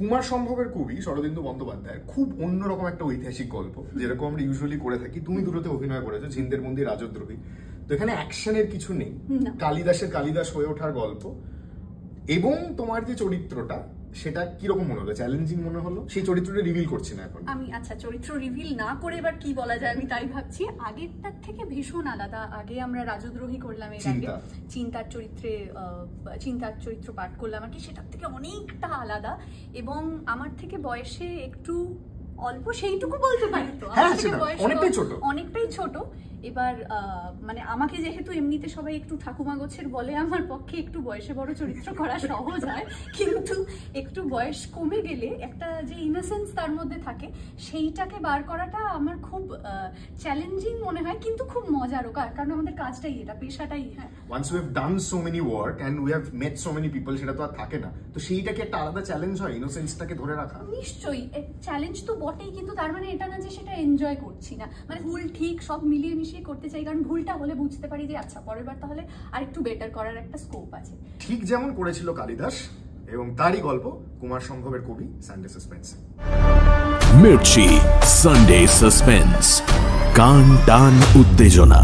কুমার সম্ভবের কবি শরদিন্দু বন্দ্যোপাধ্যায় খুব অন্যরকম একটা ঐতিহাসিক গল্প, যেরকম আমরা ইউজুয়ালি করে থাকি। তুমি দুটোতে অভিনয় করেছো, ঝিন্দের মন্দির, রাজদ্রোহী। তো এখানে অ্যাকশনের কিছু নেই, কালিদাসের কালিদাস হয়ে ওঠার গল্প। এবং তোমার যে চরিত্রটা, সেটা কিরকম মনে হলো? চ্যালেঞ্জিং মনে হলো? সেই চরিত্রটা রিভিল করছি না এখন আমি। আচ্ছা, চরিত্র রিভিল না করে এবার কি বলা যায় আমি তাই ভাবছি। আগেরটার থেকে ভীষণ আলাদা। আগে আমরা রাজদ্রোহী করলাম, এর আগে চিন্তার চরিত্র পাঠ করলাম আর কি, সেটার থেকে অনেকটা আলাদা। এবং আমার থেকে বয়সে একটু অল্প, সেইটুকু বলতে পারি তো, আমার থেকে বয়সে অনেকটাই ছোট। এবার মানে আমাকে যেহেতু এমনিতে সবাই একটু ঠাকুমা গোছের বলে, আমার পক্ষে একটু বয়সে বড় চরিত্র করা সহজ হয়, কিন্তু একটু বয়স কমে গেলে একটা যে ইনোসেন্স তার মধ্যে থাকে, সেইটাকে বার করাটা আমার খুব চ্যালেঞ্জিং মনে হয়, কিন্তু খুব মজারও, কারণ আমাদের কাজটাই এটা, পেশাটাই। হ্যাঁ, once we have done so many work and we have met so many people, সেটা তো আর থাকে না। তো সেইটা কি একটা আলাদা চ্যালেঞ্জ হয়, ইনোসেন্সটাকে ধরে রাখা? নিশ্চয়ই চ্যালেঞ্জ তো বটেই, কিন্তু তার মানে এটা না যে সেটা এনজয় করছি না। মানে ভুল ঠিক সব মিলিয়ে মিশিয়ে করতে চাই, কারণ ভুলটা হলে বুঝতে পারি যে আচ্ছা পরের বার তাহলে আরেকটু বেটার করার একটা স্কোপ আছে। ঠিক যেমন করেছিল কালিদাস, এবং তারই গল্প কুমার সম্ভবের কবি Sunday suspense. Mirchi Sunday suspense, কান টান উত্তেজনা।